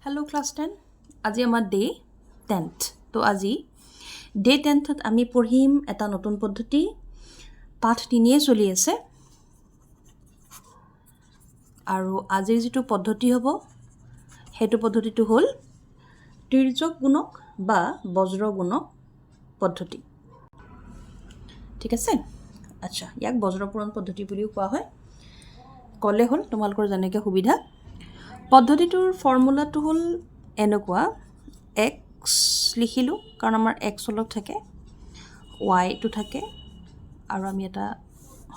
Hello class 10. আজি আমাৰ day 10th. তো আজি ডে 10th আমি পঢ়িম এটা নতুন পদ্ধতি পাঠ 3 চলি আছে আৰু আজিৰ যেটো পদ্ধতি হ'ব হেতু পদ্ধতিটো হ'ল তিৰ্যক গুণক বা বজ্ৰ গুণক পদ্ধতি ঠিক আছে আচ্ছা ইয়াক বজ্ৰপুৰণ পদ্ধতি বুলিও কোৱা হয় কলে হ'ল তোমালোকৰ জনেকে সুবিধা পদ্ধতিটোৰ ফৰ্মুলাটো হ'ল এনেকুৱা x লিখিলো কাৰণ আমাৰ x অলপ থাকে y টো থাকে আৰু আমি এটা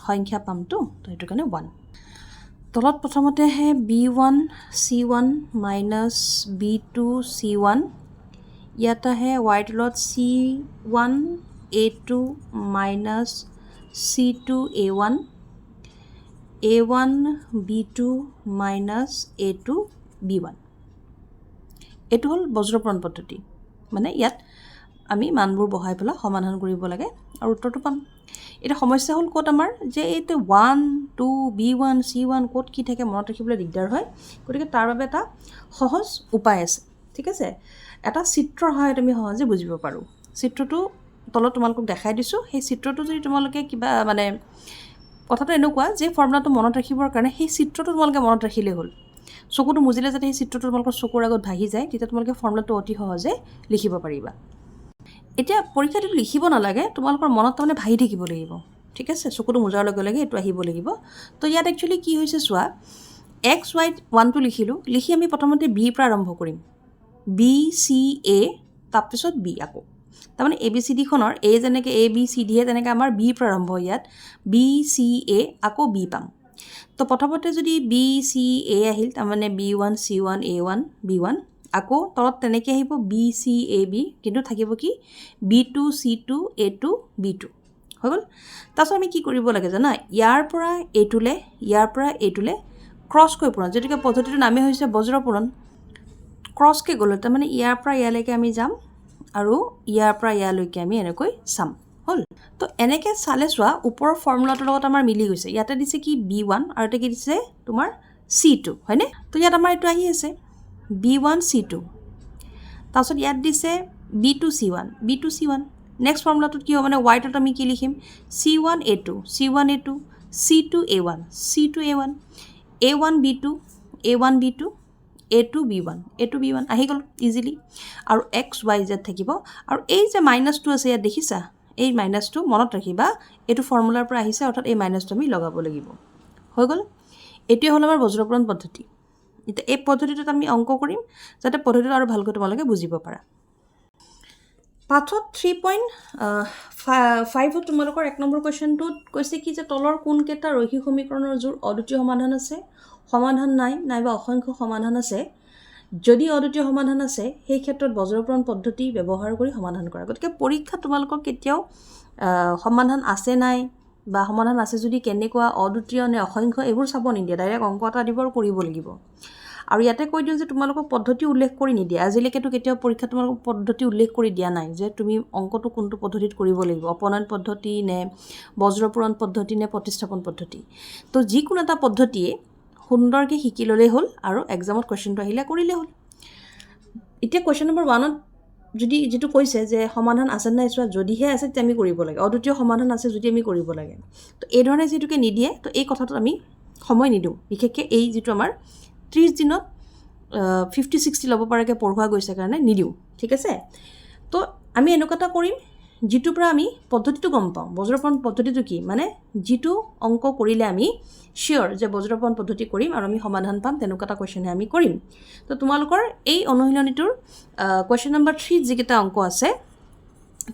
সংখ্যা পামটো তো এটো কাৰণে 1 তলত প্ৰথমতে হে b1 c1 b2 c1 ইয়াত হে y তলত c1 a2 c2 a1 a1 b2 a2 b1 এটো হল বজ্ৰপুৰণ পদ্ধতি মানে ইয়াত আমি মানবোৰ বহাই পেলা সমাধান কৰিব লাগে আৰু উত্তৰটো পাম এটা সমস্যা হল কোত আমাৰ যে এতে 1 2 b1 c1 কোত কি থাকে মনত ৰাখিবলৈ দিগদাৰ হয় গতিকে তাৰ বাবে এটা সহজ উপায় আছে ঠিক আছে এটা চিত্ৰ হয় তুমি সহজে বুজিব পাৰো চিত্ৰটো তলত তোমালোকক দেখাই দিছো সেই চিত্ৰটো যদি তোমালোকে কিবা মানে কথাটো এনেকুৱা যে ফৰ্মুলাটো মনত ৰাখিবৰ কাৰণে সেই চিত্ৰটো তোমালোকে মনত ৰাখিলে হ'ল চকুটো মুজিলে যাতে সেই চিত্ৰটো তোমালোকৰ চকুৰ আগত ভাহি যায় তেতিয়া তোমালোকে ফৰ্মুলাটো অতি সহজে লিখিব পাৰিবা এতিয়া পৰীক্ষাটো লিখিব নালাগে তোমালোকৰ মনত তাৰমানে ভাহি থাকিব লাগিব ঠিক আছে চকুটো মুজাৰ লগে লগে এটো আহিব লাগিব তো ইয়াত একচুয়ালি কি হৈছে চোৱা x y 1 টো লিখিলো লিখি আমি প্ৰথমতে b পৰা আৰম্ভ কৰিম b c a তাৰপিছত b আকৌ তাৰমানে a b c d খনৰ a যেনেকে a b c d হে তেনেকে আমাৰ b পৰা আৰম্ভ ইয়াত b c a আকৌ b পাম তো প্ৰথমতে যদি b c a আহিল তাৰমানে b1 c1 a1 b1 আকৌ তলত তেনেকে আহিব b c a b কিন্তু থাকিব কি b2 c2 a2 b2 হল তাছত আমি কি কৰিব লাগে জানা ইয়াৰ পৰা a2 লে ইয়াৰ পৰা a2 লে ক্ৰস কৰি পুৰণ যেটিকে পদ্ধতিটোৰ নামে হৈছে বজ্ৰপুৰণ ক্ৰস কে গলে তাৰমানে ইয়াৰ পৰা ইয়ালৈকে আমি যাম আৰু ইয়াৰ পৰা ইয়ালৈকে আমি এনেকৈ চাম হল তো এনেকে চালে চোৱা ওপৰৰ ফৰ্মুলাটোৰ লগত আমাৰ মিলি গৈছে ইয়াতে দিছে কি b1 আৰু এটা কি দিছে তোমাৰ c2 হয়নে তো ইয়াত আমাৰ এটো আহি আছে b1 c2 তাৰছত ইয়াত দিছে b2 c1 নেক্সট ফৰ্মুলাটোত কি হ'ব মানে y টোত আমি কি লিখিম c1 a2 c2 a1 a1 b2 a2 b1 আহি গল ইজিলি আৰু x y z থাকিব আৰু এই যে মাইনাসটো আছে ইয়াত দেখিছা এই মাইনাসটো মনত ৰাখিবা এটো ফৰ্মুলাৰ পৰা আহিছে অৰ্থাৎ এই মাইনাসটো আমি লগাব লাগিব হৈ গল এটোই হল আমাৰ বজ্ৰপুৰণ পদ্ধতি এটা এই পদ্ধতিটোত আমি অংক কৰিম যাতে পদ্ধতিটো আৰু ভালকৈ তোমালোকে বুজিব পাৰা পাঠত 3.5 তোমালোকৰ 1 নম্বৰ কোৱেশ্চনটোত কৈছে কি যে তলৰ কোন কেটা ৰৈখিক সমীকৰণৰ জোৰ অদ্বিতীয় সমাধান আছে সমাধান নাইবা অসংখ্য সমাধান আছে যদি অদ্বিতীয় সমাধান আছে সেই ক্ষেত্ৰত বজ্ৰপুৰণ পদ্ধতি ব্যৱহাৰ কৰি সমাধান কৰা গতিকে পৰীক্ষা তোমালোকক কেতিয়াও সমাধান আছে নাই বা সমাধান আছে যদি কেনেকুৱা অদ্বিতীয় নে অসংখ্য এবোৰ চাব নিদিয়ে ডাইৰেক্ট অংক এটা দিবৰ কৰিব লাগিব আৰু ইয়াতে কৈ দিও যে তোমালোকক পদ্ধতি উল্লেখ কৰি নিদিয়ে আজিলৈকেটো কেতিয়াও পৰীক্ষা তোমালোকক পদ্ধতি উল্লেখ কৰি দিয়া নাই যে তুমি অংকটো কোনটো পদ্ধতিত কৰিব লাগিব অপনয়ন পদ্ধতি নে বজ্ৰপুৰণ পদ্ধতি নে প্ৰতিস্থাপন পদ্ধতি তো যিকোনো এটা পদ্ধতিয়ে সুন্দৰকে শিকি ললে হ'ল আৰু এক্সামত কোৱেশ্চনটো আহিলে কৰিলে হ'ল এতিয়া কোৱেশ্চন নম্বৰ 1 ত যদি যেটো কৈছে যে সমাধান আছে নাই চোৱা যদিহে আছে তে আমি কৰিব লাগে অদ্বিতীয় সমাধান আছে যদি আমি কৰিব লাগে তো এই ধৰণে যেটোকে নিদিয়ে তো এই কথাটো আমি সময় নিদিও বিশেষকৈ এই যেটো আমাৰ 30 দিনত 50 60 লব পাৰাকে পঢ়ুৱা গৈছে কাৰণে নিদিও ঠিক আছে তো আমি এনেকটা কৰিম যেটো পৰা আমি পদ্ধতিটো গম পাওঁ বজ্ৰপুৰণ পদ্ধতিটো কি মানে যেটো অংক কৰিলে আমি শিওৰ যে বজ্ৰপুৰণ পদ্ধতি কৰিম আৰু আমি সমাধান পাম তেনেকটা কোৱেশ্চন আমি কৰিম তো তোমালোকৰ এই অনুশীলনীটোৰ কোৱেশ্চন নম্বৰ 3 যিকেটা অংক আছে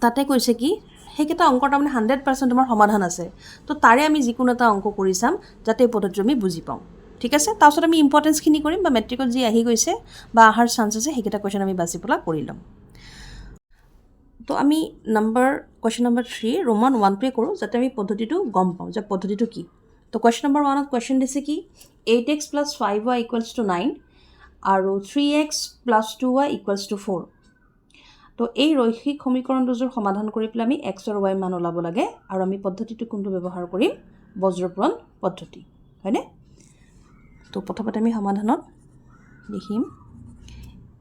তাতে কৈছে কি হেকেটা অংকৰ তাৰমানে 100% তোমাৰ সমাধান আছে তো তাৰে আমি যিকোনো এটা অংক কৰি চাম যাতে এই পদ্ধতিটো আমি বুজি পাওঁ ঠিক আছে তাৰছত আমি ইম্পৰ্টেন্স খিনি কৰিম বা মেট্ৰিকত যি আহি গৈছে বা আহাৰ চান্স আছে হেকেটা কোৱেশ্চন আমি বাছি পলা কৰি লম তো আমি কোৱেশ্চন নম্বৰ 3 ৰোমান 1 পে কৰো যাতে আমি পদ্ধতিটো গম পাওঁ যে পদ্ধতিটো কি তো কোৱেশ্চন নম্বৰ 1 ত কোৱেশ্চন দিছে কি 8x + 5y = 9 আৰু 3x + 2y = 4 তো এই ৰৈখিক সমীকৰণটোৰ সমাধান কৰি পেলাই আমি x আৰু y মান ওলাব লাগে আৰু আমি পদ্ধতিটো কোনটো ব্যৱহাৰ কৰিম বজ্ৰপুৰণ পদ্ধতি হয়নে তো প্ৰথমতে আমি সমাধানত লিখিম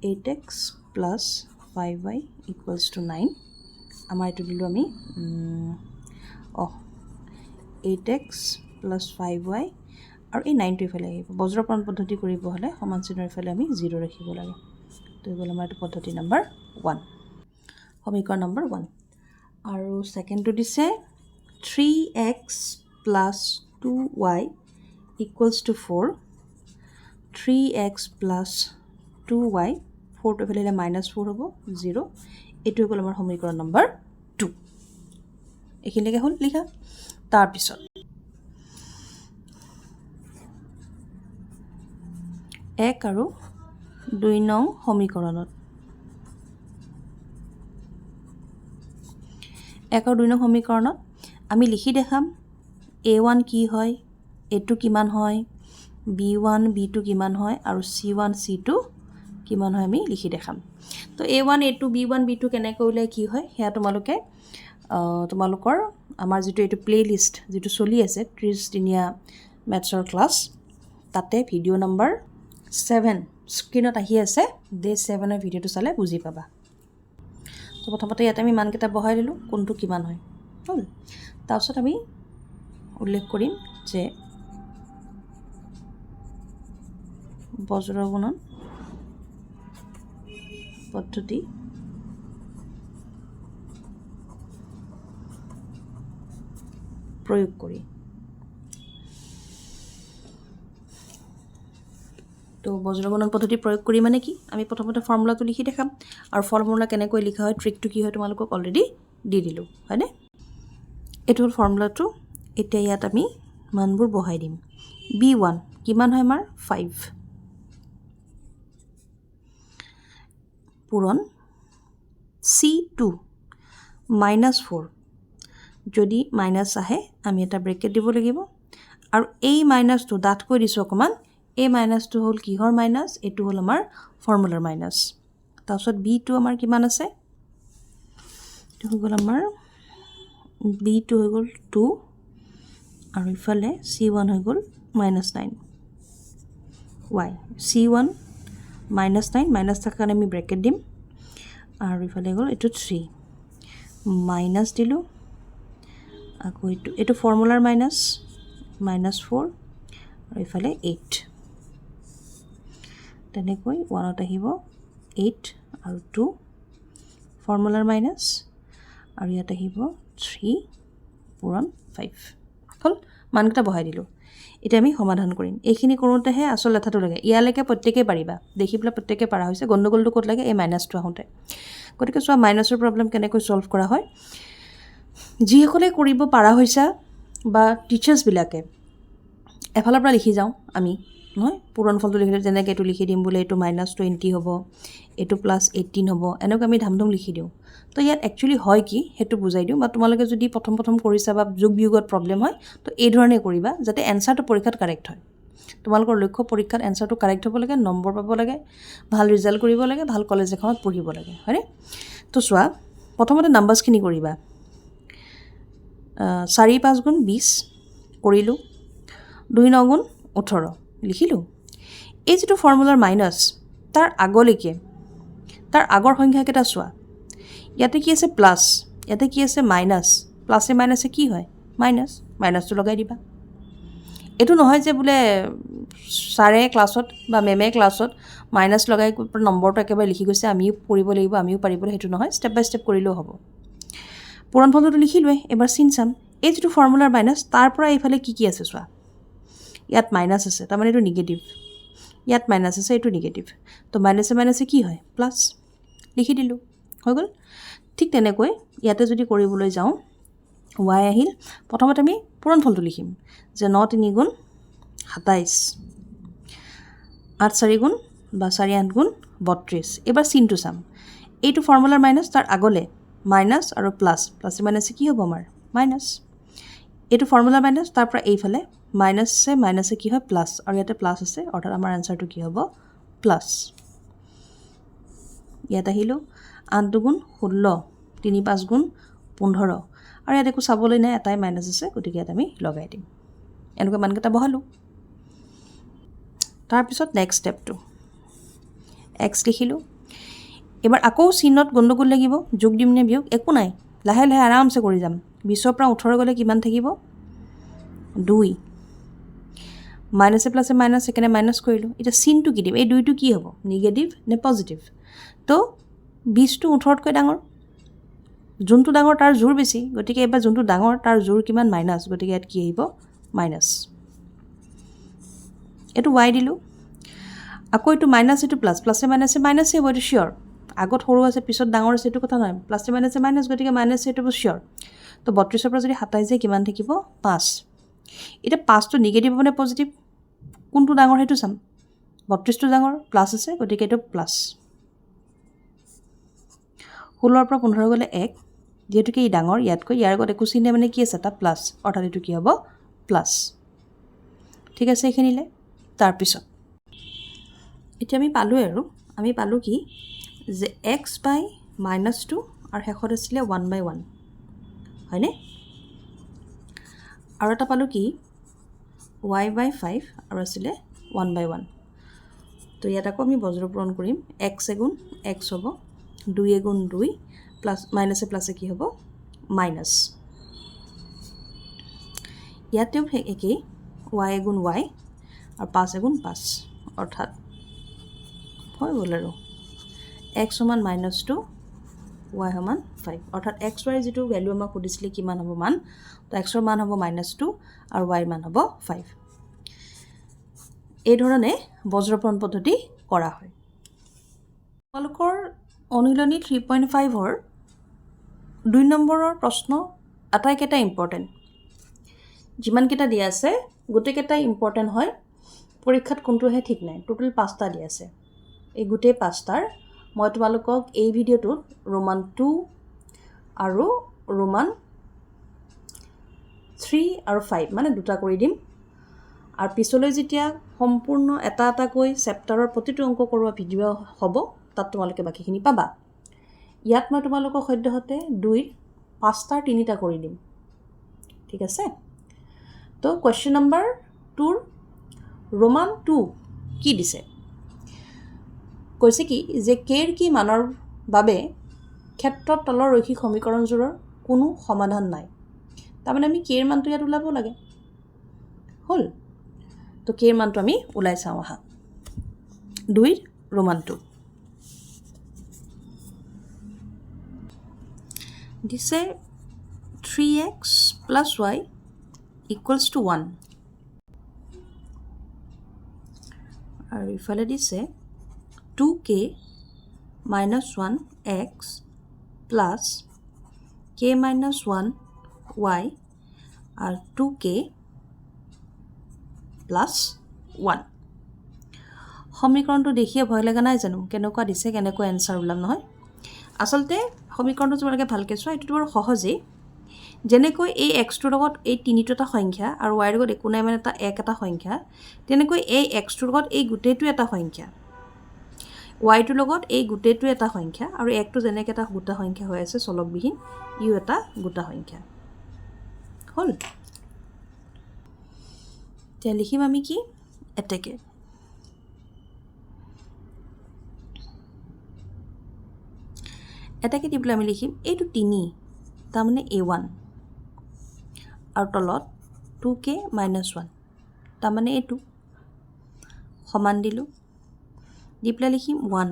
8x plus 5y equals to 9 আমাৰ এইটো দিলোঁ আমি 8x plus 5y আৰু এই 9টো ইফালে আহিব বজ্ৰপ্ৰাণ পদ্ধতি কৰিব হ'লে সমান চিহ্নৰ ইফালে আমি 0 ৰাখিব লাগে তো এইবোৰ আমাৰ এইটো পদ্ধতি নম্বৰ 1 সমীকৰণ নম্বৰ 1 আৰু সেকেন্ডটো দিছে 3x plus 2y equals to 4 3x plus 2y 4 to ফেলে minus 4 হ'ব 0 এটো হ'ল আমাৰ সমীকৰণ নম্বৰ 2 এখিনিকে হ'ল লিখা তাৰ পিছত 1 আৰু 2 নং সমীকৰণত 1 আৰু 2 নং সমীকৰণত আমি লিখি দেখাম a1 কি হয় a2 কিমান হয় b1 b2 কিমান হয় আৰু c1 c2 কিমান হয় আমি লিখি দেখাম তো a1 a2 b1 b2 কেনে কৰিলে কি হয় হেয়া তোমালোকৰ আমাৰ যেটো এটো প্লেলিষ্ট যেটো চলি আছে 30 দিনিয়া ম্যাথছৰ ক্লাস তাতে ভিডিও নম্বৰ 7 স্ক্ৰিনত আহি আছে ডে 7 এৰ ভিডিওটো চালে বুজি পাবা তো প্ৰথমতে ইয়াতে আমি মানকেইটা বহাই দিলো কোনটো কিমান হয় হল তাৰপিছত আমি উল্লেখ কৰিম যে বজ্ৰগুণন পদ্ধতি প্ৰয়োগ কৰি তো বজ্ৰগুণন পদ্ধতি প্ৰয়োগ কৰি মানে কি আমি প্ৰথমতে ফৰ্মুলাটো লিখি দেখাম আৰু ফৰ্মুলা কেনেকৈ লিখা হয় ট্ৰিকটো কি হয় তোমালোকক অলৰেডি দি দিলো হয়নে এটো ফৰ্মুলাটো এতিয়া ইয়াত আমি মানবোৰ বহাই দিম b1 কিমান হয় আমাৰ 5 পূৰণ c2 -4 যদি মাইনাস আহে আমি এটা ব্ৰেকেট দিব লাগিব আৰু এই মাইনাসটো ডাট কৰি দিছো অকমান এই মাইনাসটো হল কিহৰ মাইনাস এটো হল আমাৰ ফৰ্মুলাৰ মাইনাস তাৰপিছত b2 আমাৰ কিমান আছে এটো হল আমাৰ b2 হৈ গল 2 আৰু ইফালে c1 হৈ গল -9 y c1 -9 মাইনাস থাকা কাৰণে আমি ব্ৰেকেট দিম আৰু ইফালে গল এটো 3 মাইনাস দিলো আকৌ এটো ফৰ্মুলাৰ মাইনাস -4 আৰু ইফালে 8 তেনেকৈ 1ত আহিব 8 আৰু 2 ফৰ্মুলাৰ মাইনাস আৰু ইয়াত আহিব 3 পূৰণ 5 হল মানকেইটা বহাই দিলো এতিয়া আমি সমাধান কৰিম এইখিনি কৰোতেহে আসল লেখাটো লাগে ইয়ালৈকে প্ৰত্যেককে পাৰিবা দেখিবলে প্ৰত্যেককে পাৰা হৈছে গণ্ডগোলটো ক'ত লাগে এই মাইনাসটো আহোতে গতিকে সোৱা মাইনাসৰ প্ৰবলেম কেনেকৈ সলভ কৰা হয় যিসকলে কৰিব পাৰা হৈছে বা টিচাৰ্স বিলাকে এফালৰ পৰা লিখি যাও আমি নহয় পূৰণ ফলটো লিখিলে যেনেকৈ এটো লিখি দিম বুলে এটো -20 হ'ব এটো +18 হ'ব এনেকৈ আমি ধামধম লিখি দিও তো ইয়াত একচুয়ালি হয় কি হেতু বুজাই দিও বা তোমালোকে যদি প্ৰথম কৰিছা বা যোগ বিয়োগত প্ৰবলেম হয় তো এই ধৰণে কৰিবা যাতে এনসাৰটো পৰীক্ষাত কাৰেক্ট হয় তোমালোকৰ লক্ষ্য পৰীক্ষাত এনসাৰটো কাৰেক্ট হ'ব লাগে নম্বৰ পাব লাগে ভাল ৰিজাল্ট কৰিব লাগে ভাল কলেজ এখনত পঢ়িব লাগে হয়নে তো সোৱা প্ৰথমতে নাম্বাৰছখিনি কৰিবা 4 5 গুণ 20 কৰিলো 2 9 গুণ 18 লিখিলো এই যেটো ফৰ্মুলাৰ মাইনাস তাৰ আগলৈকে তাৰ আগৰ সংখ্যা কেটা সোৱা ইয়াতে কি আছে প্লাস ইয়াতে কি আছে মাইনাস প্লাসে মাইনাসে কি হয় মাইনাসটো লগাই দিবা এটো নহয় যে বুলে সাৰে ক্লাছত বা মেমে ক্লাছত মাইনাস লগাই নম্বৰটো একেবাৰে লিখি গৈছে আমিও পঢ়িব লাগিব আমিও পাৰিব হেতু নহয় স্টেপ বাই স্টেপ কৰিলেও হ'ব পূৰণ ফলটো লিখিলৱে এবাৰ চিন চাম এই যেটো ফৰ্মুলাৰ মাইনাস তাৰ পৰা এইফালে কি আছে সোৱা ইয়াত মাইনাস আছে তাৰ মানে এটো নিগেটিভ ইয়াত মাইনাস আছে এটো নিগেটিভ তো মাইনাসে কি হয় প্লাস লিখি দিলো হৈ গল ঠিক তেনেকৈ ইয়াতে যদি কৰিবলৈ যাও y আহিল প্ৰথমতে আমি পূৰণ ফলটো লিখিম যে 9 3 গুণ 27 8 4 গুণ বা 4 8 গুণ 32 এবাৰ চিনটো চাম এইটো ফৰ্মুলাৰ মাইনাস তাৰ আগলে মাইনাস আৰু প্লাসে মাইনাসে কি হ'ব আমাৰ মাইনাস এইটো ফৰ্মুলাৰ মাইনাস তাৰ পৰা এইফালে মাইনাসে কি হয় প্লাস আৰু ইয়াতে প্লাস আছে অৰ্থাৎ আমাৰ আনসাৰটো কি হ'ব প্লাস ইয়াত আহিলো 8 2 গুণ 16 3 5 গুণ 15 আৰু ইয়াত একো চাবলৈ নাই এটাই মাইনাস আছে গতিকে ইয়াত আমি লগাই দিম এনেকৈ মানকেইটা বহালো তাৰ পিছত নেক্সট স্টেপটো এক্স লিখিলোঁ এবাৰ আকৌ চিনত গণ্ডগোল লাগিব যোগ দিম নে বিয়োগ একো নাই লাহে লাহে আৰামছে কৰি যাম 20 পৰা 18 গ'লে কিমান থাকিব 2 মাইনাছে প্লাছে মাইনাছ সেইকাৰণে মাইনাছ কৰিলোঁ এতিয়া চিনটো কি দিম এই 2টো কি হ'ব নিগেটিভ নে পজিটিভ তো 20টো 18তকৈ ডাঙৰ যোনটো ডাঙৰ তাৰ জোৰ বেছি গতিকে এবাৰ যোনটো ডাঙৰ তাৰ জোৰ কিমান মাইনাছ গতিকে ইয়াত কি আহিব মাইনাছ এইটো y দিলোঁ আকৌ এইটো মাইনাছ এইটো প্লাছ প্লাছে মাইনাছে মাইনাছে হ'ব এইটো চিয়'ৰ আগত সৰু আছে পিছত ডাঙৰ আছে এইটো কথা নহয় প্লাছে মাইনাছে মাইনাছ গতিকে মাইনাছ এইটো চিয়'ৰ তো 32ৰ পৰা যদি 27 যায় কিমান থাকিব 5 এতিয়া 5টো নিগেটিভ হ'ব নে পজিটিভ কোনটো ডাঙৰ সেইটো চাম 32টো ডাঙৰ প্লাছ আছে গতিকে এইটো প্লাছ 16ৰ পৰা 15 গ'লে 1 যেহেতুকে ই ডাঙৰ ইয়াতকৈ ইয়াৰ আগত একো চিনে মানে কি আছে এটা প্লাছ অৰ্থাৎ এইটো কি হ'ব প্লাছ ঠিক আছে এইখিনিলে তাৰপিছত এতিয়া আমি পালোঁ কি যে x বাই -2 আৰু শেষত আছিলে 1/1 হয়নে আৰু এটা পালোঁ কি y বাই 5 আৰু আছিলে 1/1 তো ইয়াত আকৌ আমি বজ্ৰ পূৰণ কৰিম x এগুণ x হ'ব 2 এগুণ 2 প্লাছ মাইনাছে প্লাছে কি হ'ব মাইনাছ ইয়াতেও একেই y এগুণ y আৰু 5 এগুণ 5 অৰ্থাৎ হৈ গ'ল আৰু x সমান -2 y সমান 5 অৰ্থাৎ x y যিটো ভ্যালু আমাক সুধিছিলে কিমান হ'ব মান তো x ৰ মান হ'ব -2 আৰু y ৰ মান হ'ব 5 এই ধৰণে বজ্ৰপূৰণ পদ্ধতি কৰা হয় তোমালোকৰ অনুশীলনী 3.5 ৰ 2 নম্বৰৰ প্ৰশ্ন আটাইকেইটা ইম্পৰ্টেণ্ট যিমানকেইটা দিয়া আছে গোটেইকেইটাই ইম্পৰ্টেণ্ট হয় পৰীক্ষাত কোনটোহে ঠিক নাই টোটেল 5টা দিয়া আছে এই গোটেই 5টাৰ মই তোমালোকক এই ভিডিঅ'টোত ৰোমান 2 আৰু ৰোমান 3 আৰু 5 মানে দুটা কৰি দিম আৰু পিছলৈ যেতিয়া সম্পূৰ্ণ এটা এটাকৈ চেপ্টাৰৰ প্ৰতিটো অংক কৰোৱা ভিডিঅ' হ'ব তাত তোমালোকে বাকিখিনি পাবা ইয়াত মই তোমালোকক সদ্যহতে 2ৰ 5টাৰ 3টা কৰি দিম ঠিক আছে তো কোৱেশ্চন নম্বৰ 2 ৰোমান 2 কি দিছে কৈছে কি যে কেৰ কি মানৰ বাবে ক্ষেত্ৰত তলৰ ৰৈখিক সমীকৰণযোৰৰ কোনো সমাধান নাই তাৰমানে আমি কেৰ মানটো ইয়াত ওলাব লাগে হ'ল তো কেৰ মানটো আমি ওলাই চাওঁ আহা 2ৰ ৰোমান 2 দিছে 3x plus y equals to 1 আৰু ইফালে দিছে 2k minus 1x plus k minus 1y আৰু 2k plus 1 সমীকৰণটো দেখিয়ে ভয় লগা নাই জানো কেনেকুৱা দিছে কেনেকুৱা এনসাৰ ওলাম নহয় আসলতে সমীকৰণটো তোমালোকে ভালকৈ চোৱা এইটো বৰ সহজেই যেনেকৈ এই এক্সটোৰ লগত এই তিনিটো এটা সংখ্যা আৰু y ৰ লগত একো নাই মানে এটা সংখ্যা তেনেকৈ এই এক্সটোৰ লগত এই গোটেইটো এটা সংখ্যা y টোৰ লগত এই গোটেইটো এটা সংখ্যা আৰু একটো যেনেকৈ এটা গোটা সংখ্যা হৈ আছে চলকবিহীন ইও এটা গোটা সংখ্যা হ'ল এতিয়া লিখিম আমি কি এতেকে এটাকে দি পেলাই আমি লিখিম এইটো 3 তাৰমানে a1 আৰু তলত 2k - 1 তাৰমানে এইটো সমান দিলোঁ দি পেলাই লিখিম 1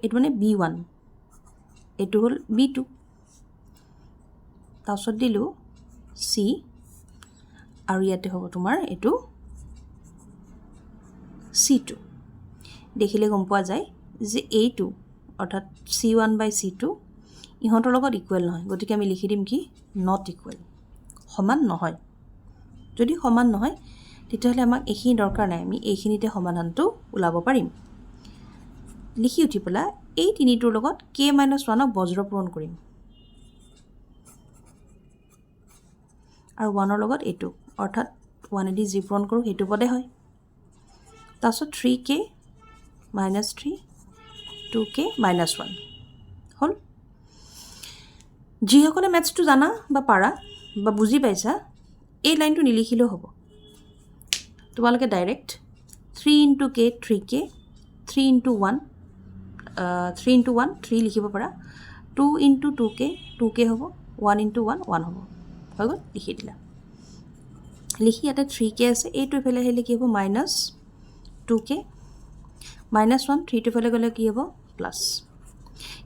এইটো মানে b1 এইটো হ'ল b2 তাৰপিছত দিলোঁ c আৰু ইয়াতে হ'ব তোমাৰ এইটো c2 দেখিলে গম পোৱা যায় যে এইটো অৰ্থাৎ c1/c2 ইহঁতৰ লগত ইকুৱেল নহয় গতিকে আমি লিখি দিম কি নট ইকুৱেল সমান নহয় যদি সমান নহয় তেতিয়াহ'লে আমাক এইখিনি দৰকাৰ নাই আমি এইখিনিতে সমাধানটো ওলাব পাৰিম লিখি উঠি পেলাই এই তিনিটোৰ লগত k - 1ক বজ্ৰ পূৰণ কৰিম আৰু 1ৰ লগত এইটো অৰ্থাৎ 1 এদি যি পূৰণ কৰোঁ সেইটো পদে হয় তাৰপিছত 3k - 3 2k - 1 হ'ল যিসকলে মেথছটো জানা বা পাৰা বা বুজি পাইছা এই লাইনটো নিলিখিলেও হ'ব তোমালোকে direct 3 × k 3k 3 into 1 3 into 1 3 লিখিব পাৰা 2 into 2k 2k হ'ব 1 into 1 1 হ'ব হৈ গ'ল লিখি দিলা লিখি ইয়াতে 3k আছে এইটো ইফালে আহিলে কি হ'ব মাইনাছ 2k মাইনাছ 1 3 টো ইফালে গ'লে কি হ'ব প্লাছ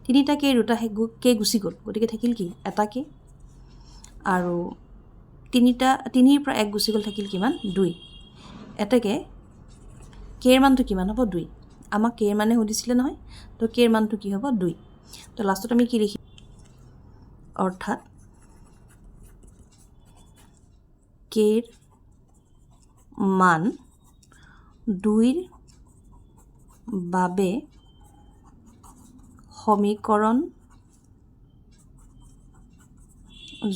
তিনিটা কে দুটা কে গুচি গ'ল গতিকে থাকিল কি এটা কে আৰু তিনিৰ পৰা এক গুচি গ'ল থাকিল কিমান 2 এটাকে কে ৰ মানটো কিমান হ'ব 2 আমাক কে ৰ মানে সুধিছিলে নহয় তো কে ৰ মানটো কি হ'ব 2 তো লাষ্টত আমি কি লিখিম অৰ্থাৎ কে ৰ মান 2 ৰ বাবে সমীকৰণ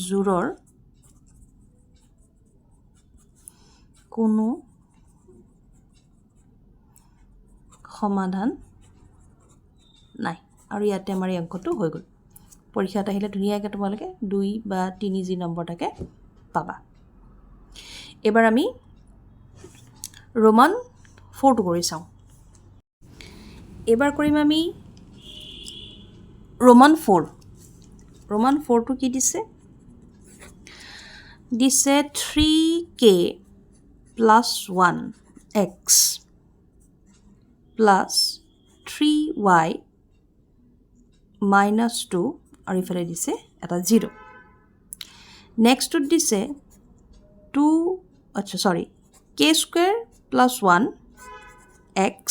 জোৰৰ কোনো সমাধান নাই আৰু ইয়াতে আমাৰ এই অংকটো হৈ গ'ল পৰীক্ষাত আহিলে ধুনীয়াকৈ তোমালোকে 2 বা 3 যি নম্বৰ থাকে পাবা এবাৰ আমি ৰোমান 4 টো কৰি চাওঁ এবাৰ কৰিম আমি ৰোমান 4 টো কি দিছে 3k plus 1x plus 3y minus 2 আৰু ইফালে দিছে এটা 0 নেক্সটত দিছে k square plus 1x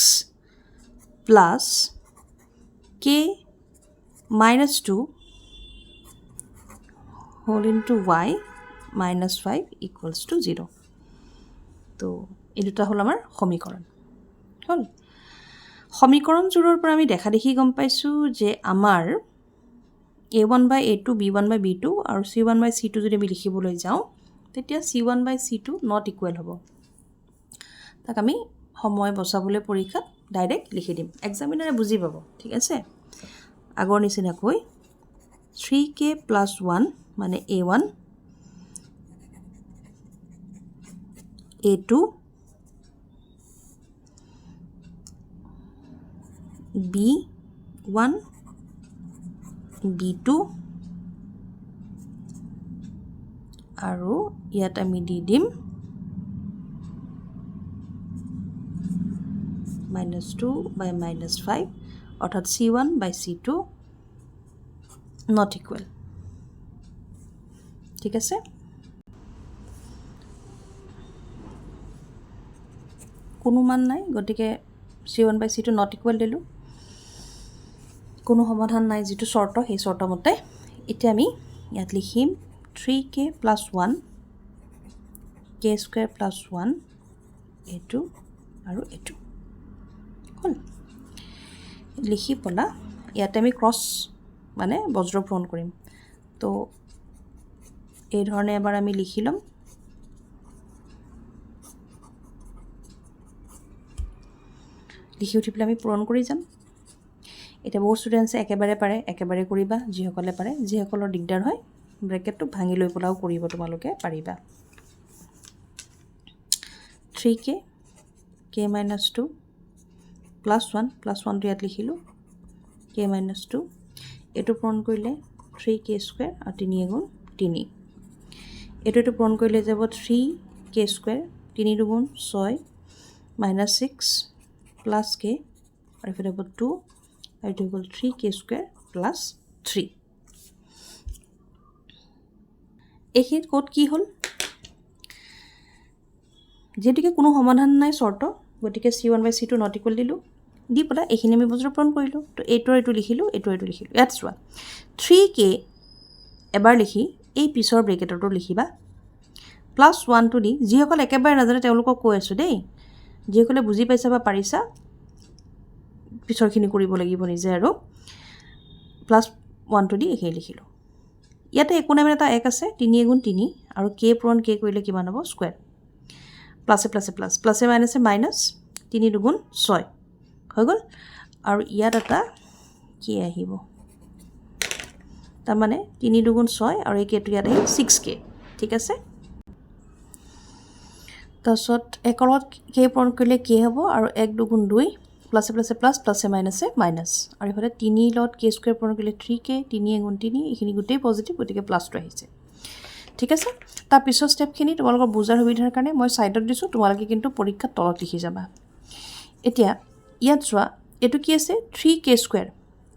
plus k minus 2 whole into y minus 5 equals to 0 তো এই দুটা হল আমাৰ সমীকৰণ হল সমীকৰণ জোৰৰ পৰা আমি দেখা দেখি গম পাইছো যে আমাৰ a1 by a2 b1 by b2 আৰু c1 by c2 যদি আমি লিখিবলৈ যাওঁ তেতিয়া c1 by c2 not equal হ'ব তাক আমি সময় বচাবলৈ পৰীক্ষাত ডাইৰেক্ট লিখি দিম এক্সামিনাৰে বুজি পাব ঠিক আছে আগৰ নিচিনাকৈ 3k plus 1 মানে a1 a2 b1 b2 আৰু ইয়াত আমি দি দিম -2 by -5 অৰ্থাৎ c1 by c2 not equal ঠিক আছে কোনো মান নাই গতিকে c1 by c2 not equal দিলো কোনো সমাধান নাই যেটো শৰ্ত সেই শৰ্ত মতে এতিয়া আমি ইয়াত লিখিম 3k plus 1 k square plus 1 a2 আৰু a2 হল লিখি পলা ইয়াতে আমি ক্ৰস মানে বজ্ৰপূৰণ কৰিম তো এই ধৰণে এবাৰ আমি লিখিলম লিখি উঠি পেলাই আমি পূৰণ কৰি যাম এটা বহুত ষ্টুডেন্টছে একেবাৰে পাৰে একেবাৰে কৰিবা যিসকলে পাৰে যিসকলৰ দিগদাৰ হয় ব্ৰেকেটটো ভাঙি লৈ পলাও কৰিব তোমালোকে পাৰিবা 3k k - 2 plus 1 টো ইয়াত লিখিলো k - 2 এটো পূৰণ কৰিলে 3k স্কয়াৰ আৰু 3 গুণ 3 এটো পূৰণ কৰিলে যাব 3k স্কয়াৰ 3 গুণ 6 -6 plus k আৰু এফালে হ'ব 2 আৰু এটো হ'ল 3k স্কয়াৰ plus 3 এইখিনিত কোড কি হল যেটিকে কোনো সমাধান নাই শৰ্ত গতিকে c1 by c2 not equal দিলো দি পলা এইখিনি আমি বজ্ৰপূৰণ কৰিলো তো এইটো লিখিলো এইটো লিখিলো ইয়াত চোৱা 3k এবাৰ লিখি এই পিছৰ ব্ৰেকেটটো লিখিবা +1 টো দি যিসকল একেবাৰে নাজানে তেওঁলোকক কৈ আছো দেই যিসকলে বুজি পাইছা বা পাৰিছা পিছৰখিনি কৰিব লাগিব নিজে আৰু +1 টো দি একে লিখিলো ইয়াতে একো নাই মানে এটা 1 আছে 3 গুণ 3 আৰু k পূৰণ k কৰিলে কিমান হ'ব স্কয়াৰ প্লাসে প্লাসে প্লাস প্লাসে মাইনাসে মাইনাস 3 দুগুণ 6 হৈ গল আৰু ইয়াত এটা কি আহিব তাৰ মানে 3 দুগুণ 6 আৰু এই কেটো ইয়াত আহিব 6k ঠিক আছে তাৰছত একলত k পূৰণ কৰিলে k হ'ব আৰু 1 দুগুণ 2 প্লাছে প্লাছে প্লাছ প্লাছে মাইনাছে মাইনাছ আৰু ইফালে 3 লগত k স্কয়াৰ পূৰণ কৰিলে 3k 3 গুণ 3 এইখিনি গোটেই পজিটিভ গতিকে প্লাছটো আহিছে ঠিক আছে তাৰ পিছৰ ষ্টেপখিনি তোমালোকৰ বুজাৰ সুবিধাৰ কাৰণে মই সাইডত দিছো তোমালোকে কিন্তু পৰীক্ষাত তলত লিখি যাবা এতিয়া ইয়াত চোৱা এটো কি আছে 3k স্কয়াৰ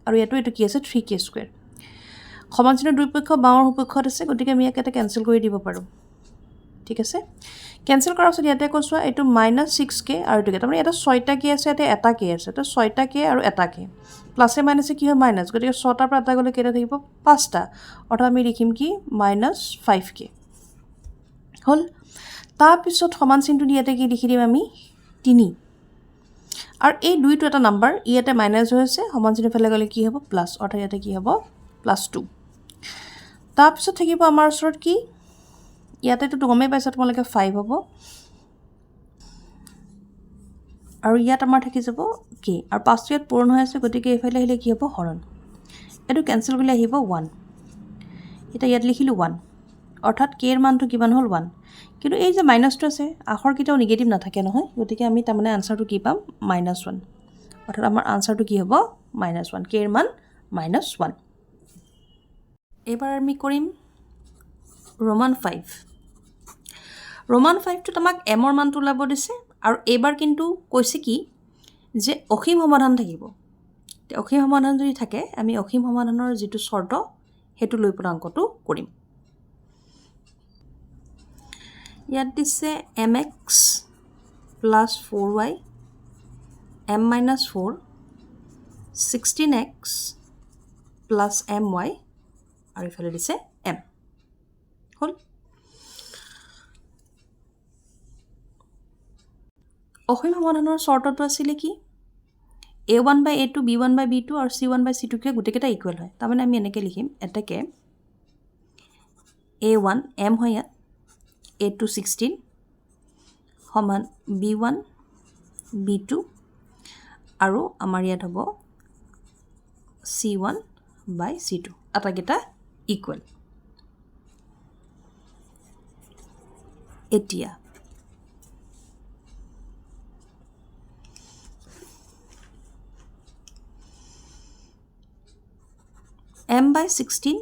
আৰু এটো কি আছে 3k স্কয়াৰ সমান চিহ্নৰ দুই পক্ষ বাওঁৰ পক্ষত আছে গতিকে আমি ইয়াক এটা কেনসেল কৰি দিব পাৰো ঠিক আছে কেনসেল কৰাৰ পিছত ইয়াতে কৈছোৱা এটো -6k আৰু এটো তাৰমানে এটা 6টা k আছে এটা k আছে তো 6টা k আৰু এটা k প্লাসে মাইনাসে কি হয় মাইনাস গতিকে 6টাৰ পৰা এটা গলে কেটা থাকিব 5টা অৰ্থাৎ আমি লিখিম কি -5k হল তাৰ পিছত সমান চিহ্নটো দিয়াতে কি লিখি দিম আমি 3 আৰু এই দুইটো এটা নাম্বাৰ ইয়াতে মাইনাস হৈছে সমান চিহ্ন ফেলে গলে কি হ'ব প্লাস অৰ্থাৎ ইয়াতে কি হ'ব +2 তাৰ পিছত থাকিব আমাৰ ওচৰত কি ইয়াতে তো গমে পাইছা তোমালোকে 5 হ'ব আৰু ইয়াত আমাৰ থাকি যাব k আৰু 5টো ইয়াত পূৰণ হৈ আছে গতিকে এফালে আহিলে কি হ'ব হৰণ এটো কেনসেল কৰিলে আহিব 1 এটা ইয়াত লিখিলো 1 অৰ্থাৎ k এৰ মানটো কিমান হল 1 কিন্তু এই যে মাইনাসটো আছে আখৰ কিটাও নেগেটিভ নাথাকে নহয় গতিকে আমি তাৰমানে আনসাৰটো কি পাম -1 অৰ্থাৎ আমাৰ আনসাৰটো কি হ'ব -1 k এৰ মান -1 এবাৰ আমি কৰিম Roman 5 Roman 5 টো তোমাক m ৰ মানটো লাভ দিছে আৰু এবাৰ কিন্তু কৈছে কি যে অসীম সমাধান থাকিব তে অসীম সমাধান যদি থাকে আমি অসীম সমাধানৰ যেটো শৰ্ত হেতু লৈ পৰা অংকটো কৰিম ইয়াত দিছে mx + 4y m-4 16x + my আৰু ইফালে দিছে m হল অসীম সমাধানৰ শৰ্তটো আছিল কি a1/a2 b1/b2 আৰু c1/c2 কে গুটেকেটা ইকুৱেল হয় তাৰমানে আমি এনেকৈ লিখিম এটাকে a1 m হয় ইয়াত a2 16 সমান b1 b2 আৰু আমাৰ ইয়াত হ'ব c1/c2 আটাকেটা ইকুৱেল এতিয়া m/16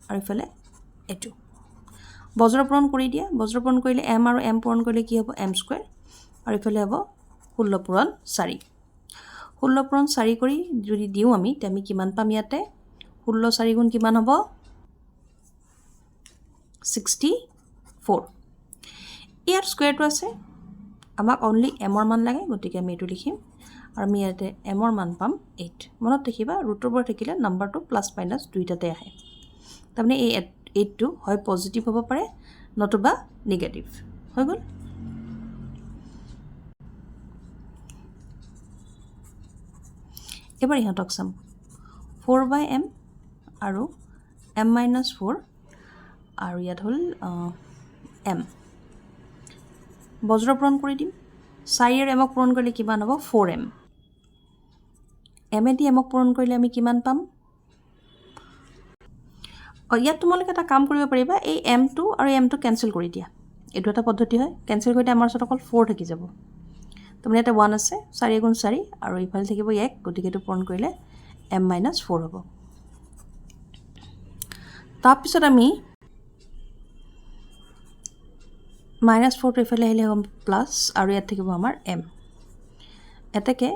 আৰু ইফালে a2 বজ্ৰপূৰণ কৰি দিয়া বজ্ৰপূৰণ কৰিলে m আৰু m পূৰণ কৰিলে কি হ'ব m² আৰু ইফালে হ'ব 16 পূৰণ 4 16 পূৰণ 4 কৰি যদি দিও আমি তে আমি কিমান পাম ইয়াতে 16 4 গুণ কিমান হ'ব 64 ইয়াৰ স্কয়াৰটো আছে আমাক অনলি m ৰ মান লাগে গতিকে আমি এটো লিখিম আৰু আমি ইয়াতে m ৰ মান পাম 8 মনত ৰাখিবা ৰুটৰ পৰা থাকিলে নাম্বাৰটো প্লাস মাইনাস দুইটাতে আহে তাৰমানে এই 8 টো হয় পজিটিভ হ'ব পাৰে নতুবা নেগেটিভ হৈ গল এবাৰ ইহঁতক চাম 4/m আৰু m-4 আৰু ইয়াত হল m বজ্ৰপূৰণ কৰি দিম 4 এৰ m ক পূৰণ কৰিলে কিমান হ'ব 4m m এ দি m ক পূৰণ কৰিলে আমি কিমান পাম ইয়াত তোমালোকে এটা কাম কৰিব পাৰিবা এই m2 আৰু m2 কেনসেল কৰি দিয়া এটো এটা পদ্ধতি হয় কেনসেল কৰিলে আমাৰ ওচৰত অকল 4 থাকি যাব তুমি এটা 1 আছে 4 গুণ 4 আৰু ইফালে থাকিব 1 গতিকে এটো পূৰণ কৰিলে m-4 হ'ব তাৰ পিছত আমি -4 টো ইফালে আহিলে হ'ব প্লাস আৰু ইয়াত থাকিব আমাৰ m এটাকে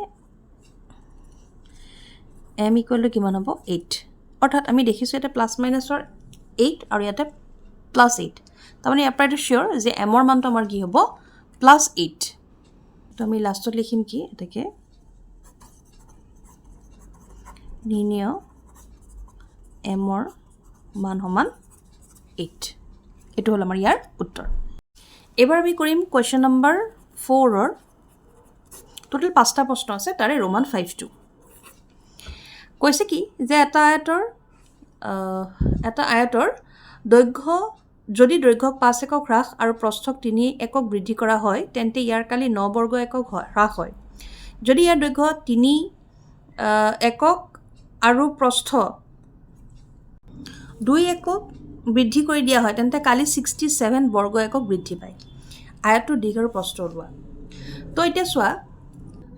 m = কিমান হ'ব 8 অৰ্থাৎ আমি দেখিছো এটা প্লাস মাইনাসৰ 8 আৰু ইয়াতে +8 তাৰমানে এপ্লাইটো শিওৰ যে m ৰ মানটো আমাৰ কি হ'ব +8 তো আমি লাষ্টত লিখিম কি এটাকে নিৰ্ণয় m ৰ মান সমান 8 এটো হল আমাৰ ইয়াৰ উত্তৰ এবাৰ আমি কৰিম কোৱেশ্চন নম্বৰ 4 ৰ টোটাল 5টা প্ৰশ্ন আছে তাৰে ৰোমান 5 টো কৈছে কি যে এটা আয়তৰ দৈৰ্ঘ্য যদি দৈৰ্ঘ্য 5 একক হ্ৰাস আৰু প্ৰস্থক 3 একক বৃদ্ধি কৰা হয় তেন্তে ইয়াৰ কালি 9 বৰ্গ একক হ্ৰাস হয় যদি ইয়াৰ দৈৰ্ঘ্য 3 একক আৰু প্ৰস্থ 2 একক বৃদ্ধি কৰি দিয়া হয় তেন্তে কালি 67 বৰ্গ একক বৃদ্ধি পায় আয়তৰ দীঘ আৰু প্ৰস্থ ওলোৱা তো এতিয়া চোৱা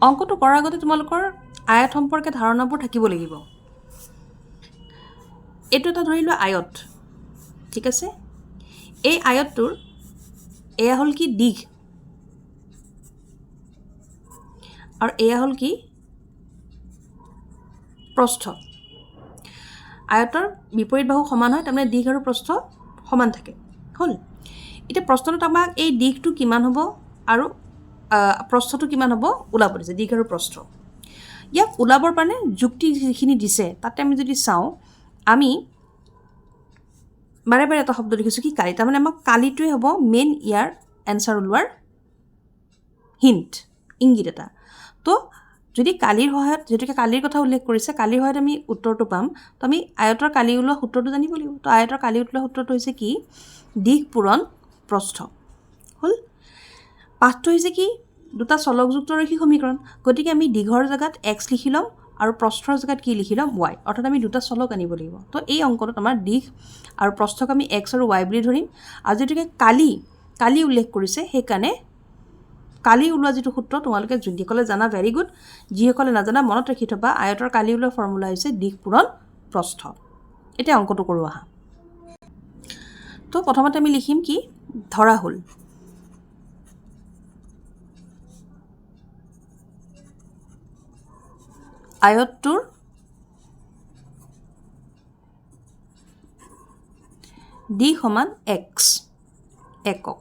অংকটো কৰাৰ আগতে তোমালোকৰ আয়ত সম্পৰ্কে ধাৰণাবোৰ থাকিব লাগিব এইটো এটা ধৰি লোৱা আয়ত ঠিক আছে এই আয়তটোৰ এয়া হ'ল কি দিশ আৰু এয়া হ'ল কি প্ৰস্থ আয়তৰ বিপৰীত বাহু সমান হয় তাৰমানে দিশ আৰু প্ৰস্থ সমান থাকে হ'ল এতিয়া প্ৰশ্নটোত আমাক এই দিশটো কিমান হ'ব আৰু প্ৰস্থটো কিমান হ'ব ওলাব দিছে দিশ আৰু প্ৰস্থ ইয়াক ওলাবৰ কাৰণে যুক্তি যিখিনি দিছে তাতে আমি যদি চাওঁ আমি বাৰে বাৰে এটা শব্দ দেখিছোঁ কি কালি তাৰমানে আমাক কালিটোৱে হ'ব মেইন ইয়াৰ এনচাৰ ওলোৱাৰ হিণ্ট ইংগিত এটা তো যদি কালিৰ সহায়ত যেহেতুকে কালিৰ কথা উল্লেখ কৰিছে কালিৰ সহায়ত আমি উত্তৰটো পাম তো আমি আয়তৰ কালি ওলোৱা সূত্ৰটো জানিব লাগিব তো আয়তৰ কালি ওলোৱা সূত্ৰটো হৈছে কি দিশ পূৰণ প্ৰস্থ হ'ল পাঠটো হৈছে কি দুটা চলকযুক্ত ৰৈখিক সমীকৰণ গতিকে আমি দীঘৰ জেগাত এক্স লিখি ল'ম আৰু প্ৰস্থৰ জেগাত কি লিখি ল'ম ৱাই অৰ্থাৎ আমি দুটা চলক আনিব লাগিব তো এই অংকটোত আমাৰ দিশ আৰু প্ৰস্থক আমি এক্স আৰু ৱাই বুলি ধৰিম আৰু যেতুকে কালি উল্লেখ কৰিছে সেইকাৰণে কালি ওলোৱা যিটো সূত্ৰ তোমালোকে যিসকলে জানা ভেৰি গুড যিসকলে নাজানা মনত ৰাখি থবা আয়তৰ কালি ওলোৱা ফৰ্মুলা হৈছে দিশ পূৰণ প্ৰস্থ এতিয়া অংকটো কৰোঁ আহা তো প্ৰথমতে আমি লিখিম কি ধৰা হ'ল আয়তটোৰ d সমান x একক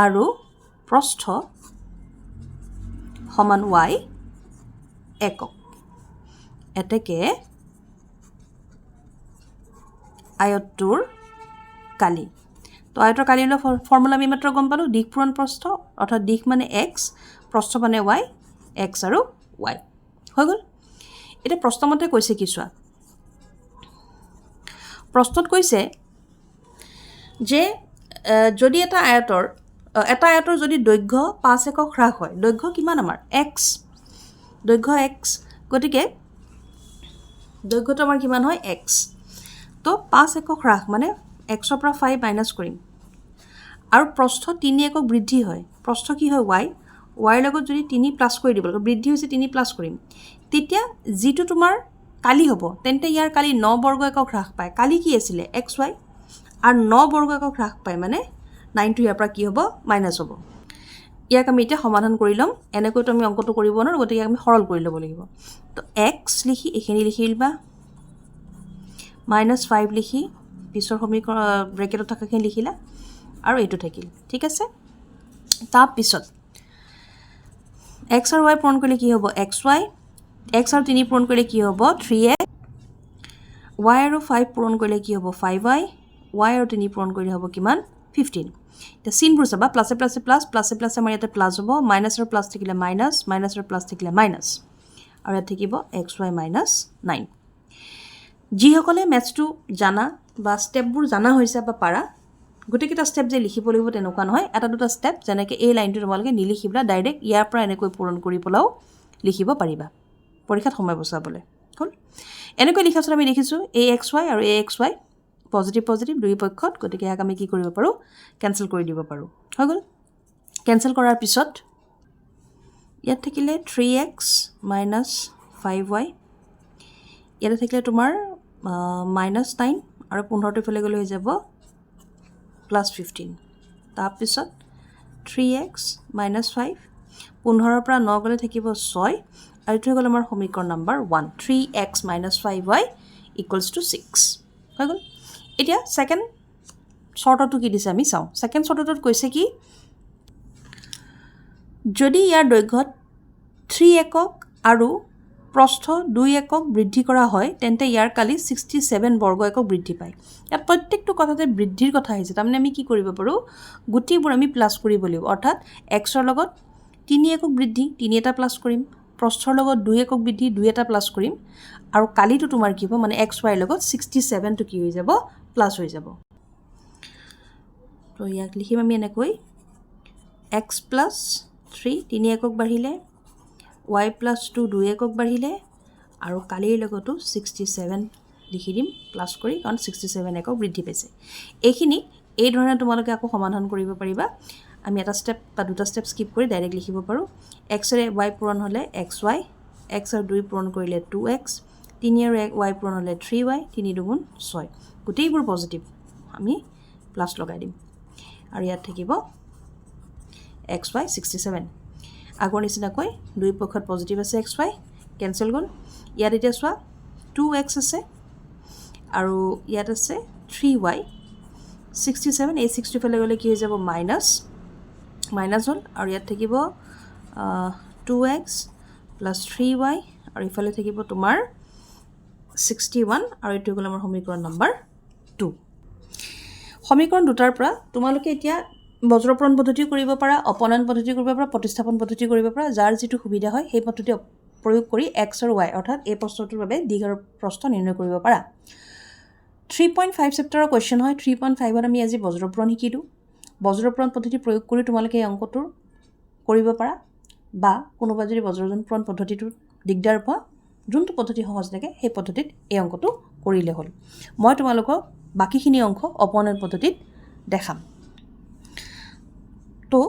আৰু প্ৰস্থ সমান y একক এতেকে আয়তটোৰ কালি তো আয়তৰ কালি ওলোৱা ফৰ্মুলা আমি মাত্ৰ গম পালোঁ দিশ পূৰণ প্ৰস্থ অৰ্থাৎ দিশ মানে x প্ৰস্থ মানে y x আৰু y হৈ গ'ল এটা প্ৰশ্নমতে কৈছে কি চোৱা প্ৰশ্নত কৈছে যে যদি এটা আয়তৰ যদি দৈৰ্ঘ্য 5 একক হ্ৰাস হয় দৈৰ্ঘ্য কিমান আমাৰ x দৈৰ্ঘ্য x গতিকে দৈৰ্ঘ্যটো আমাৰ কিমান হয় x তো 5 একক হ্ৰাস মানে x ৰ পৰা 5 মাইনাছ কৰিম আৰু প্ৰস্থ 3 একক বৃদ্ধি হয় প্ৰস্থ কি হয় y y লগত যদি 3 প্লাস কৰি দিব বৃদ্ধি হৈছে 3 প্লাস কৰিম তেতিয়া যিটো তোমাৰ কালি হ'ব তেন্তে ইয়াৰ কালি 9 বৰ্গ একক হ্ৰাস পায় কালি কি আছিল xy আৰু 9 বৰ্গ একক হ্ৰাস পায় মানে 9 টো ইয়াৰ পৰা কি হ'ব মাইনাস হ'ব ইয়াক আমি এতিয়া সমাধান কৰি ল'ম এনেকৈতো আমি অংকটো কৰিব নোৱাৰো গতিকে আমি সৰল কৰি ল'ব লাগিব তো x লিখি এখিনি লিখিলবা -5 লিখি পিছৰ সমীকৰণ ব্ৰেকেটত থাকাখিনি লিখিলা আৰু এইটো থাকিল ঠিক আছে তাৰ পিছত x আৰু y পূৰণ কৰিলে কি হ'ব xy x আৰু 3 পূৰণ কৰিলে কি হ'ব 3x y আৰু 5 পূৰণ কৰিলে কি হ'ব 5y y আৰু 3 পূৰণ কৰিলে হ'ব কিমান 15 এটা চিনবোৰ চাবা প্লাসে প্লাসে প্লাস প্লাসে প্লাসে আমাৰ ইয়াতে প্লাস হ'ব মাইনাস আৰু প্লাস থাকিলে মাইনাস মাইনাস আৰু প্লাস থাকিলে মাইনাস আৰু ইয়াত থাকিব xy -9 যিসকলে ম্যাথছটো জানা বা স্টেপবোৰ জানা হৈছে বা পাৰা গোটেইকেইটা স্টেপ যে লিখিব লাগিব তেনেকুৱা নহয় এটা দুটা স্টেপ যেনেকৈ এই লাইনটো তোমালোকে নিলিখিবা ডাইৰেক্ট ইয়াৰ পৰা এনেকৈ পূৰণ কৰি পলাও লিখিব পাৰিবা পৰীক্ষাত সময় বচাবলৈ হ'ল এনেকৈ লিখাছত আমি দেখিছোঁ axy আৰু axy পজিটিভ পজিটিভ দুই পক্ষত গতিকে ইয়াক আমি কি কৰিব পাৰোঁ কেনসেল কৰি দিব পাৰোঁ হৈ গ'ল কেনসেল কৰাৰ পিছত ইয়াত থাকিলে 3x - 5y ইয়াতে থাকিলে তোমাৰ -9 আৰু 15টো ফেলে গ'লে হৈ যাব +15 তাৰ পিছত 3x - 5 15ৰ পৰা 9 গ'লে থাকিব 6 আৰু এইটো হৈ গ'ল আমাৰ সমীকৰণ নম্বৰ 1 3x - 5y = 6 হৈ গ'ল এতিয়া সেকেন্ড শৰ্টটো কি দিছে আমি চাওঁ সেকেন্ড শৰ্টটোত কৈছে কি যদি ইয়াৰ দৈৰ্ঘ্যত 3 একক আৰু প্ৰস্থ 2 একক বৃদ্ধি কৰা হয় তেন্তে ইয়াৰ কালি 67 বৰ্গ একক বৃদ্ধি পায় ইয়াত প্ৰত্যেকটো কথাতে বৃদ্ধিৰ কথা আহিছে তাৰমানে আমি কি কৰিব পাৰোঁ গুটিবোৰ আমি প্লাস কৰিব লাগিব অৰ্থাৎ x ৰ লগত 3 একক বৃদ্ধি 3 এটা প্লাস কৰিম প্ৰস্থৰ লগত 2 একক বৃদ্ধি 2 এটা প্লাস কৰিম আৰু কালিটো তোমাৰ কি হ'ব মানে xy ৰ লগত 67 টো কি হৈ যাব প্লাস হৈ যাব তো ইয়াক লিখিম আমি এনেকৈ x + 3 3 একক বাঢ়িলে y + 2 2 একক বাঢ়িলে আৰু কালিৰ লগতো 67 লিখি দিম প্লাস কৰি কাৰণ 67 একক বৃদ্ধি পাইছে এইখিনি এই ধৰণে তোমালোকে আকৌ সমাধান কৰিব পাৰিবা আমি এটা ষ্টেপ বা দুটা ষ্টেপ স্কিপ কৰি ডাইৰেক্ট লিখিব পাৰোঁ এক্সৰে ৱাই পূৰণ হ'লে এক্স ৱাই এক্স আৰু 2 পূৰণ কৰিলে 2x 3 আৰু ৱাই পূৰণ হ'লে 3y 3 দুগুণ 6 গোটেইবোৰ পজিটিভ আমি প্লাছ লগাই দিম আৰু ইয়াত থাকিব xy 67 আগৰ নিচিনাকৈ দুই পক্ষত পজিটিভ আছে xy কেনসেল গ'ল ইয়াত এতিয়া চোৱা 2x আছে আৰু ইয়াত আছে 3y 67 এই 60 ফালে গ'লে কি হৈ যাব মাইনাছ হ'ল আৰু ইয়াত থাকিব 2x plus 3y আৰু ইফালে থাকিব তোমাৰ 61 আৰু এইটো হ'ল আমাৰ সমীকৰণ নম্বৰ 2 সমীকৰণ দুটাৰ পৰা তোমালোকে এতিয়া বজ্ৰপ্ৰণ পদ্ধতি কৰিব পাৰা অপনয়ন পদ্ধতি কৰিব পাৰা প্ৰতিস্থাপন পদ্ধতি কৰিব পাৰা যাৰ যেটো সুবিধা হয় সেই পদ্ধতি প্ৰয়োগ কৰি x আৰু y অৰ্থাৎ এই প্ৰশ্নটোৰ বাবে দীঘ আৰু প্ৰস্থ নিৰ্ণয় কৰিব পাৰা 3.5 চেপ্টাৰৰ কোৱেশ্চন হয় 3.5 ত আমি আজি বজ্ৰপ্ৰণ শিকিলো বজ্ৰপ্ৰণ পদ্ধতি প্ৰয়োগ কৰি তোমালোকে এই অংকটো কৰিব পাৰা বা কোনোবা যদি বজ্ৰপ্ৰণ পদ্ধতিটো দিগদাৰ পোৱা যোনটো পদ্ধতি সহজ লাগে সেই পদ্ধতিত এই অংকটো কৰিলে হ'ল মই তোমালোকক বাকিখিনি অংক অপনয়ন পদ্ধতিত দেখাম তো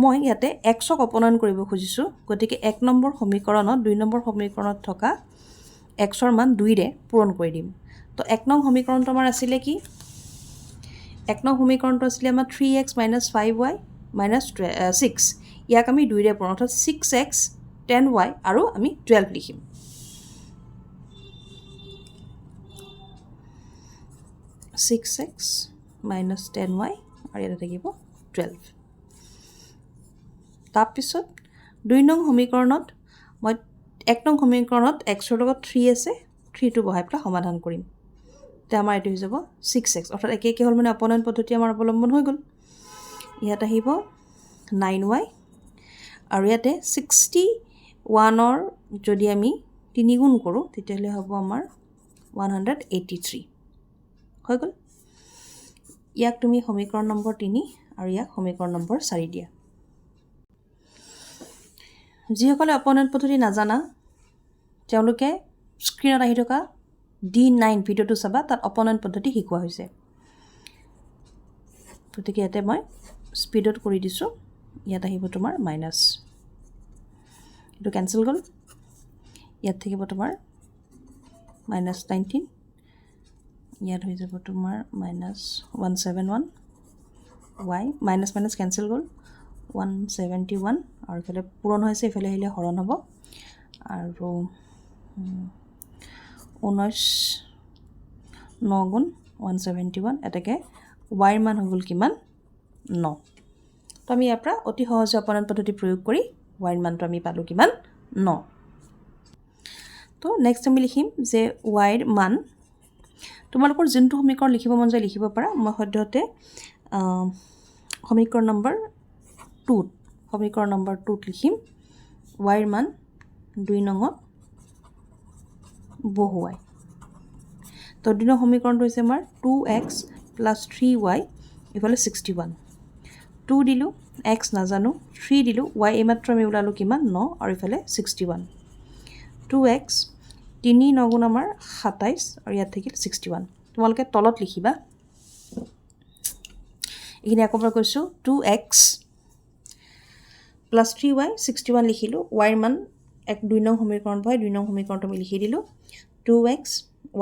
মই ইয়াতে xক অপনয়ন কৰিব খুজিছো গতিকে 1 নম্বৰ সমীকৰণত 2 নম্বৰ সমীকৰণত থকা xৰ মান 2 ৰে পূৰণ কৰি দিম তো 1 নং সমীকৰণটো আমাৰ আছিল কি 1 নং সমীকৰণটো আছিল আমাৰ 3x - 5y - 6 ইয়াক আমি 2 ৰে পূৰণ অৰ্থাৎ 6x 10y আৰু আমি 12 লিখিম 6x minus 10y আৰু ইয়াতে থাকিব 12 তাৰপিছত 2 নং সমীকৰণত মই 1 নং সমীকৰণত x ৰ লগত 3 আছে 3 টো বহাই পেলাই সমাধান কৰিম তে আমাৰ এটো হৈ যাব 6x অৰ্থাৎ একে হ'ল মানে অপনয়ন পদ্ধতি আমাৰ অৱলম্বন হৈ গ'ল ইয়াত আহিব 9y আৰু ইয়াতে 61 ৰ যদি আমি 3 গুণ কৰো তেতিয়ালে হ'ব আমাৰ 183 হৈ গ'ল ইয়াক তুমি সমীকৰণ নম্বৰ 3 আৰু ইয়াক সমীকৰণ নম্বৰ 4 দিয়া যিসকলে অপনয়ন পদ্ধতি নাজানা তেওঁলোকে স্ক্ৰিনত আহি থকা D9 ভিডিওটো চাবা তাত অপনয়ন পদ্ধতি শিকোৱা হৈছে গতিকে ইয়াতে মই স্পিডত কৰি দিছো ইয়াত আহিব তোমাৰ মাইনাস এটো কেনসেল গ'ল ইয়াত থাকিব তোমাৰ -19 ইয়াত হৈ যাব তোমাৰ -171 y মাইনাস মাইনাস কেনসেল গ'ল 171 আৰু ইফালে পূৰণ হৈছে ইফালে আহিলে হৰণ হ'ব আৰু 19 9 গুণ 171 এটাকে y ৰ মান হৈ গ'ল কিমান 9 তো আমি ইয়াৰ পৰা অতি সহজে অপনয়ন পদ্ধতি প্ৰয়োগ কৰি y ৰ মানটো আমি পালো কিমান 9 তো নেক্সট আমি লিখিম যে y ৰ মান তোমালোকৰ যোনটো সমীকৰণ লিখিব মন যায় লিখিব পাৰা মই সদ্যহতে সমীকৰণ নম্বৰ 2 লিখিম y ৰ মান 2 নঙত বহুৱাই তো 2 নং সমীকৰণটো হৈছে আমাৰ 2x + 3y ইফালে 61 2 দিলো x নাজানো 3 দিলো y এইমাত্ৰ আমি উলালো কিমান 9 আৰু ইফালে 61 2x 3 9 গুণ আমাৰ 27 আৰু ইয়াত থাকিল 61 তোমালোকে তলত লিখিবা এখিনি আকবাৰ কৈছো 2x + 3y 61 লিখিলো y ৰ মান 2 নং সমীকৰণ হয় 2 নং সমীকৰণটো আমি লিখি দিলো 2x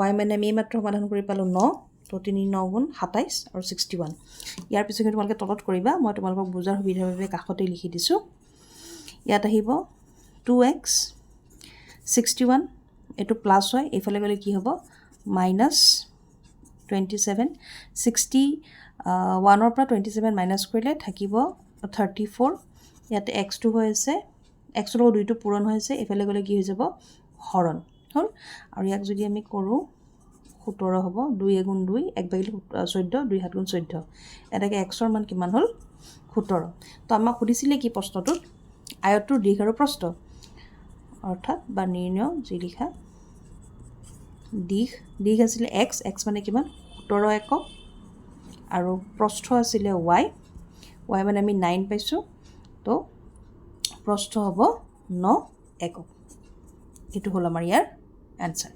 y মানে আমি মাত্ৰ সমাধান কৰি পালো 9 তো 3 9 গুণ 27 আৰু 61 ইয়াৰ পিছত তোমালোকে তলত কৰিবা মই তোমালোকক বুজাৰ সুবিধাৰ বাবে কাষতে লিখি দিছো ইয়াত আহিব 2x 61 এটো প্লাস হয় এফালে গলে কি হ'ব -27 61 ৰ পৰা 27 মাইনাস কৰিলে থাকিব 34 ইয়াতে x2 হৈ আছে x ৰ 2 টো পূৰণ হৈছে এফালে গলে কি হৈ যাব হৰণ হল আৰু ইয়াক যদি আমি কৰো 17 হ'ব 2 গুণ 2 1 বাই 14 2 7 গুণ 14 এটাকে x ৰ মান কিমান হল 17 তো আমাক সুধিছিলে কি প্ৰশ্নটোত আয়তটোৰ দীঘ আৰু প্ৰস্থ অৰ্থাৎ বা নিৰ্ণয় যি লিখা দীঘ আছিল x মানে কিমান 17 একক আৰু প্ৰস্থ আছিল y মানে আমি 9 পাইছো তো প্ৰস্থ হ'ব 9 একক এটো হল আমাৰ ইয়াৰ আনসাৰ